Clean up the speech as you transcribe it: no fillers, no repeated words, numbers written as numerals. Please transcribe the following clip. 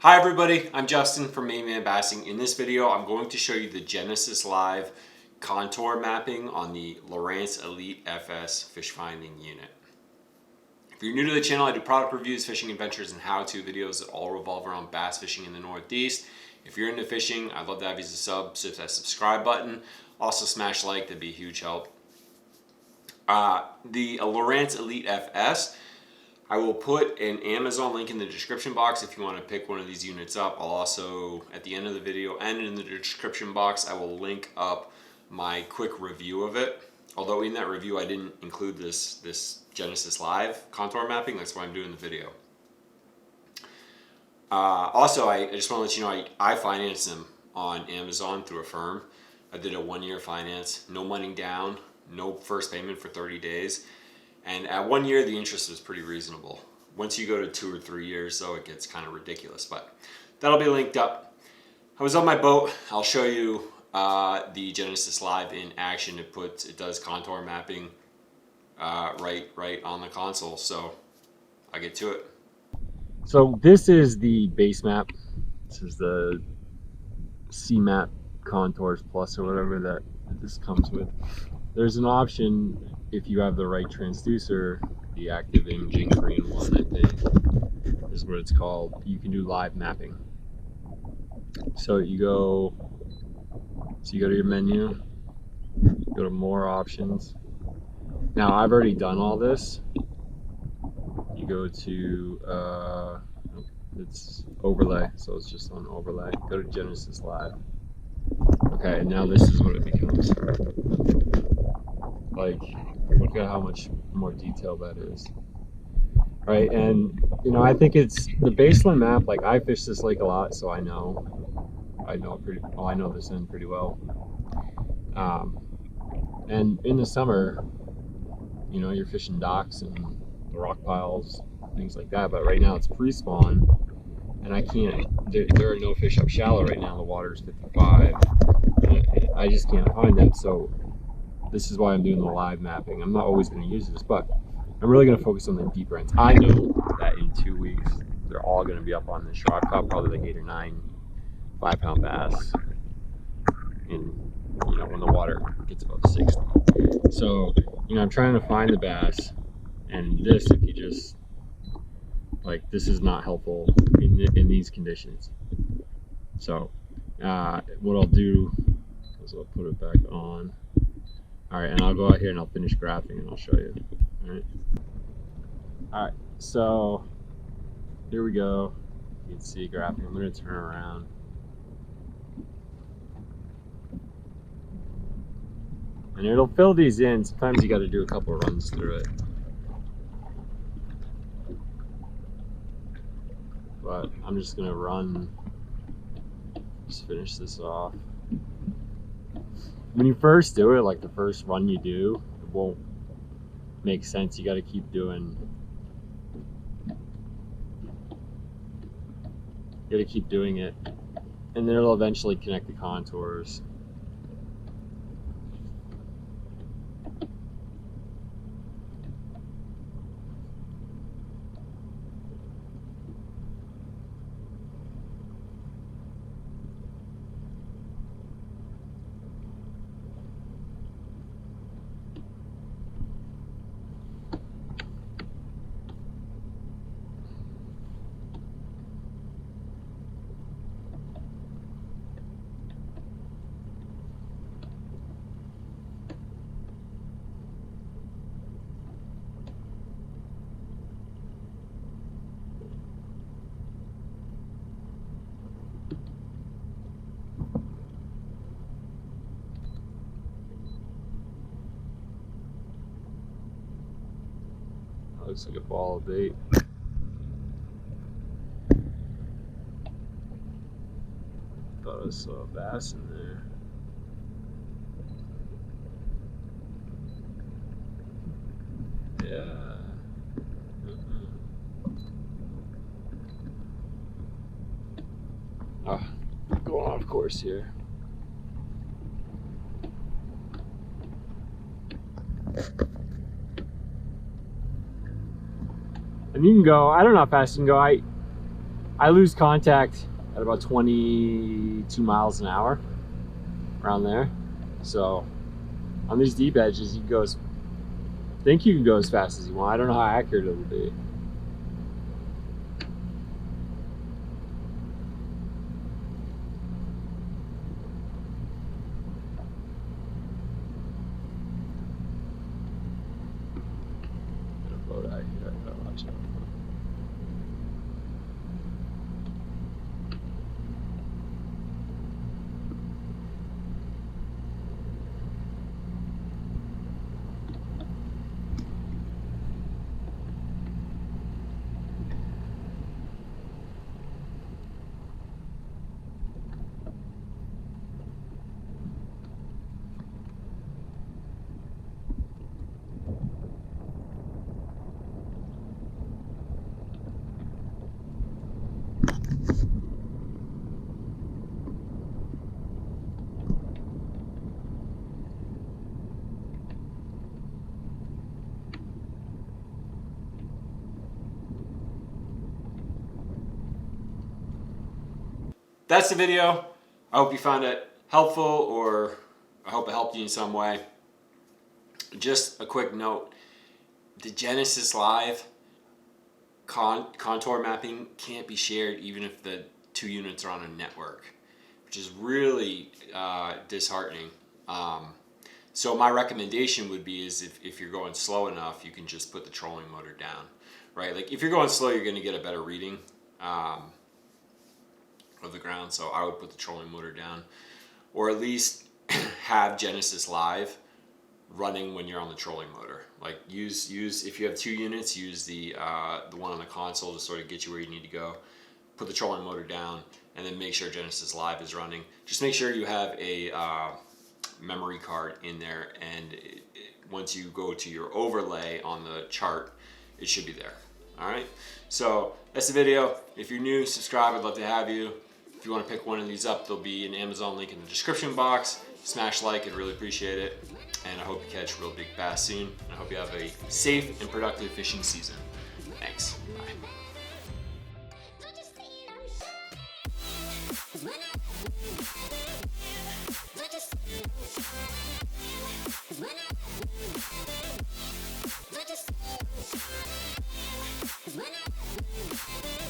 Hi everybody, I'm Justin from Main Man Bassing. In this video, I'm going to show you the Genesis Live contour mapping on the Lowrance Elite FS fish finding unit. If you're new to the channel, I do product reviews, fishing adventures, and how-to videos that all revolve around bass fishing in the Northeast. If you're into fishing, I'd love to have you as a sub, so hit that subscribe button. Also smash like, that'd be a huge help. The Lowrance Elite FS, I will put an Amazon link in the description box if you want to pick one of these units up. I'll also, at the end of the video and in the description box, I will link up my quick review of it. Although in that review I didn't include this Genesis Live contour mapping, that's why I'm doing the video. Also, I just want to let you know I financed them on Amazon through a firm. I did a 1-year finance, no money down, no first payment for 30 days. And at 1 year, the interest was pretty reasonable. Once you go to 2 or 3 years, though, it gets kind of ridiculous. But that'll be linked up. I was on my boat. I'll show you the Genesis Live in action. It does contour mapping right on the console. So I'll get to it. So this is the base map. This is the C-Map Contours Plus or whatever that this comes with. There's an option if you have the right transducer, the active imaging Korean one, I think is what it's called. You can do live mapping. So you go to your menu, go to more options. Now I've already done all this. You go to it's overlay, so it's just on overlay. Go to Genesis Live. Okay, and now this is what it becomes. Like, look at how much more detail that is, right? And I think it's the baseline map. Like, I fish this lake a lot, so I know this end pretty well. And in the summer, you're fishing docks and the rock piles, things like that. But right now it's pre-spawn, and I can't. There are no fish up shallow right now. The water's 55. I just can't find them. So this is why I'm doing the live mapping. I'm not always going to use this, but I'm really going to focus on the deeper ends. I know that in 2 weeks, they're all going to be up on this shore. I've caught probably like 8 or 9 5-pound bass when the water gets above 60. So, I'm trying to find the bass, and this, if you just, this is not helpful in these conditions. So, what I'll do is I'll put it back on. Alright, and I'll go out here and I'll finish graphing and I'll show you. Alright, so here we go. You can see graphing. I'm going to turn around. And it'll fill these in. Sometimes you got to do a couple runs through it. But I'm just going to just finish this off. When you first do it, like the first run you do, it won't make sense. You got to keep doing. You got to keep doing it, and then it'll eventually connect the contours. Looks like a ball of bait. Thought I saw a bass in there. Yeah. Going off course here. And you can go, I don't know how fast you can go. I lose contact at about 22 miles an hour, around there. So on these deep edges, you can go think you can go as fast as you want. I don't know how accurate it'll be. Boat out here, I gotta watch out. That's the video. I hope you found it helpful, or I hope it helped you in some way. Just a quick note, the Genesis Live contour mapping can't be shared even if the two units are on a network, which is really disheartening. So my recommendation would be is if you're going slow enough, you can just put the trolling motor down, right? Like if you're going slow, you're going to get a better reading of the ground. So I would put the trolling motor down, or at least have Genesis Live running when you're on the trolling motor. Like use if you have two units, use the one on the console to sort of get you where you need to go. Put the trolling motor down, and then make sure Genesis Live is running. Just make sure you have a memory card in there, and once you go to your overlay on the chart, it should be there. All right, so that's the video. If you're new, subscribe. I'd love to have you. If you want to pick one of these up, there'll be an Amazon link in the description box. Smash like, I'd really appreciate it. And I hope you catch a real big bass soon. I hope you have a safe and productive fishing season. Thanks. Bye.